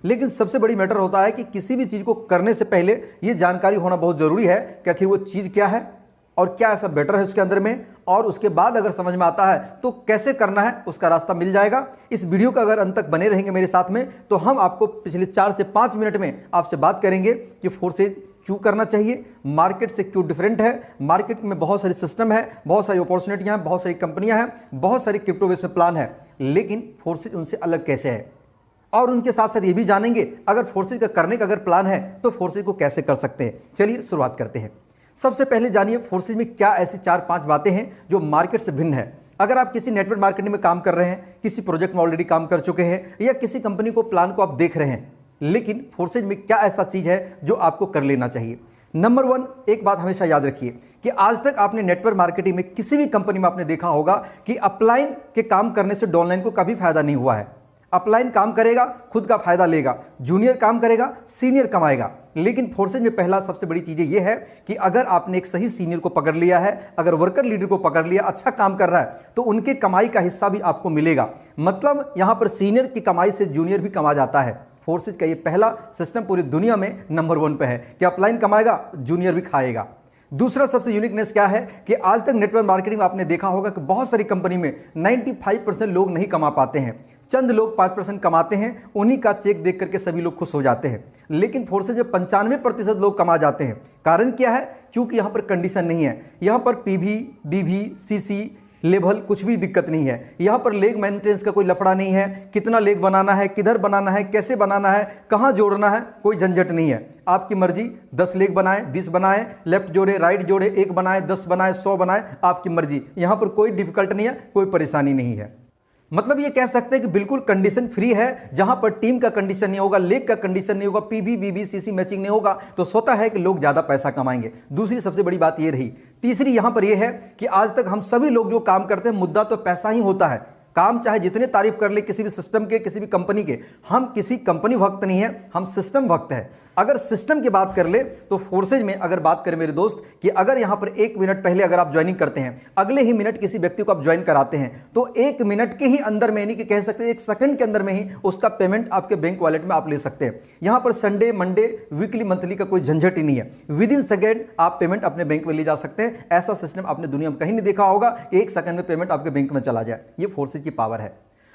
लेकिन सबसे बड़ी मैटर होता है कि किसी भी चीज़ को करने से पहले ये जानकारी होना बहुत ज़रूरी है कि आखिर वो चीज़ क्या है और क्या ऐसा बेटर है उसके अंदर में, और उसके बाद अगर समझ में आता है तो कैसे करना है उसका रास्ता मिल जाएगा। इस वीडियो का अगर अंत तक बने रहेंगे मेरे साथ में तो हम आपको पिछले 4 से 5 मिनट में आपसे बात करेंगे कि फोर्सेज क्यों करना चाहिए, मार्केट से क्यों डिफरेंट है, मार्केट में बहुत सारे सिस्टम है, बहुत सारी अपॉर्चुनिटियां हैं, बहुत सारी कंपनियां हैं, बहुत सारी क्रिप्टो बेस में प्लान है, लेकिन फोर्सेज उनसे अलग कैसे है। और उनके साथ साथ ये भी जानेंगे अगर फोर्सेज का करने का अगर प्लान है तो फोर्सेज को कैसे कर सकते हैं। चलिए शुरुआत करते हैं। सबसे पहले जानिए फोर्सेज में क्या ऐसी 4-5 बातें हैं जो मार्केट से भिन्न है। अगर आप किसी नेटवर्क मार्केटिंग में काम कर रहे हैं, किसी प्रोजेक्ट में ऑलरेडी काम कर चुके हैं, या किसी कंपनी को प्लान को आप देख रहे हैं, लेकिन फोर्सेज में क्या ऐसा चीज है जो आपको कर लेना चाहिए। नंबर 1, एक बात हमेशा याद रखिए कि आज तक आपने नेटवर्क मार्केटिंग में किसी भी कंपनी में आपने देखा होगा कि अपलाइन के काम करने से डाउनलाइन को कभी फायदा नहीं हुआ है। अपलाइन काम करेगा, खुद का फायदा लेगा, जूनियर काम करेगा, सीनियर कमाएगा। लेकिन फोर्सेज में पहला सबसे बड़ी चीज ये है कि अगर आपने एक सही सीनियर को पकड़ लिया है, अगर वर्कर लीडर को पकड़ लिया, अच्छा काम कर रहा है, तो उनके कमाई का हिस्सा भी आपको मिलेगा। मतलब यहां पर सीनियर की कमाई से जूनियर भी कमा जाता है। फोर्सेज का ये पहला सिस्टम पूरी दुनिया में नंबर 1 पे है कि अपलाइन कमाएगा, जूनियर भी खाएगा। दूसरा सबसे यूनिकनेस क्या है कि आज तक नेटवर्क मार्केटिंग में आपने देखा होगा कि बहुत सारी कंपनी में 95% लोग नहीं कमा पाते हैं, चंद लोग 5% कमाते हैं, उन्हीं का चेक देख करके सभी लोग खुश हो जाते हैं। लेकिन फोर्सेज में 95% लोग कमा जाते हैं। कारण क्या है? क्योंकि यहां पर कंडीशन नहीं है, यहां पर पीवी, डीवी, सीसी लेवल कुछ भी दिक्कत नहीं है। यहां पर लेग मेंटेनेंस का कोई लफड़ा नहीं है, कितना लेग बनाना है, किधर बनाना है, कैसे बनाना है, कहां जोड़ना है, कोई झंझट नहीं है। आपकी मर्जी, 10 लेग बनाए, 20 बनाए, लेफ्ट जोड़े, राइट जोड़े, 1 बनाए, 10 बनाए, 100 बनाए, आपकी मर्जी। यहां पर कोई डिफिकल्ट नहीं है, कोई परेशानी नहीं है। मतलब ये कह सकते हैं कि बिल्कुल कंडीशन फ्री है, जहां पर टीम का कंडीशन नहीं होगा, लेग का कंडीशन नहीं होगा, पीबी, बीबी, सीसी मैचिंग नहीं होगा, तो स्वतः है कि लोग ज्यादा पैसा कमाएंगे। दूसरी सबसे बड़ी बात ये रही। तीसरी यहां पर यह है कि आज तक हम सभी लोग जो काम करते हैं, मुद्दा तो पैसा ही होता है। काम चाहे जितने तारीफ कर ले किसी भी सिस्टम के, किसी भी कंपनी के, हम किसी कंपनी भक्त नहीं है, हम सिस्टम भक्त है। अगर सिस्टम की बात कर ले तो फोर्सेज में अगर बात करें मेरे दोस्त कि अगर यहां पर 1 मिनट पहले अगर आप ज्वाइनिंग करते हैं, अगले ही मिनट किसी व्यक्ति को आप ज्वाइन कराते हैं, तो 1 मिनट के ही अंदर में, यानी कि कह सकते हैं 1 सेकंड के अंदर में ही उसका पेमेंट आपके बैंक वॉलेट में आप ले सकते हैं। यहां पर संडे, मंडे, वीकली, मंथली का कोई झंझट ही नहीं है। विद इन सेकेंड आप पेमेंट अपने बैंक में ले जा सकते हैं। ऐसा सिस्टम आपने दुनिया में कहीं नहीं देखा होगा, 1 सेकंड में पेमेंट आपके बैंक में चला जाए। ये फोर्सेज की पावर है।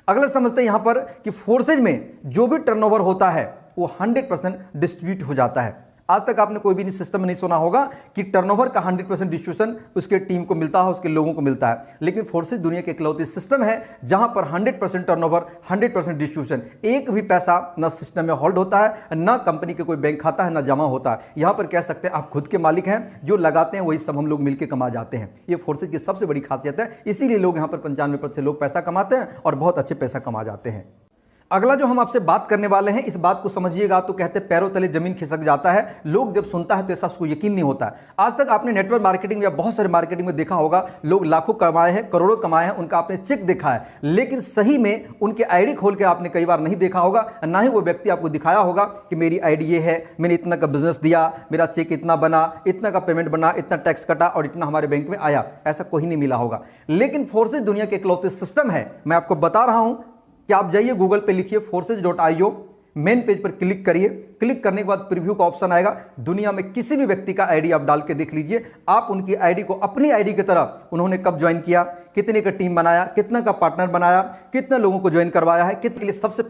अगला समझते हैं यहां पर कि फोर्सेज में जो भी टर्नओवर होता है वो 100% डिस्ट्रीब्यूट हो जाता है। आज तक आपने कोई भी सिस्टम में नहीं सुना होगा कि टर्नओवर का 100% डिस्ट्रीब्यूशन उसके टीम को मिलता है, उसके लोगों को मिलता है। लेकिन फोर्सेज दुनिया के इकलौती सिस्टम है जहां पर 100% टर्नओवर, 100% डिस्ट्रीब्यूशन, एक भी पैसा ना सिस्टम में होल्ड होता है, ना कंपनी के कोई बैंक खाता है, ना जमा होता है। यहां पर कह सकते हैं आप खुद के मालिक हैं, जो लगाते हैं वही सब हम लोग मिलकर कमा जाते हैं। ये फोर्सेज की सबसे बड़ी खासियत है, इसीलिए लोग यहां पर 95% लोग पैसा कमाते हैं और बहुत अच्छे पैसा कमा जाते हैं। अगला जो हम आपसे बात करने वाले हैं, इस बात को समझिएगा तो कहते हैं पैरों तले जमीन खिसक जाता है। लोग जब सुनता है तो ऐसा उसको यकीन नहीं होता है। आज तक आपने नेटवर्क मार्केटिंग या बहुत सारे मार्केटिंग में देखा होगा, लोग लाखों कमाए हैं, करोड़ों कमाए हैं, उनका आपने चेक देखा है, लेकिन सही में उनके आईडी खोल के आपने कई बार नहीं देखा होगा, ना ही वो व्यक्ति आपको दिखाया होगा कि मेरी आईडी ये है, मैंने इतना का बिजनेस दिया, मेरा चेक इतना बना, इतना का पेमेंट बना, इतना टैक्स कटा और इतना हमारे बैंक में आया। ऐसा कोई नहीं मिला होगा। लेकिन फोर्सेज दुनिया के इकलौते सिस्टम है, मैं आपको बता रहा हूं कि आप जाइए गूगल पे लिखिए forces.io, मेन पेज पर क्लिक करिए। क्लिक करने के बाद प्रीव्यू का ऑप्शन आएगा। दुनिया में किसी भी व्यक्ति का आईडी आप डाल के देख लीजिए, आप उनकी आईडी को अपनी आईडी की तरह उन्होंने कब ज्वाइन किया, कितने का टीम बनाया, कितना का पार्टनर बनाया, कितने लोगों को ज्वाइन करवाया है, कितने के लिए सबसे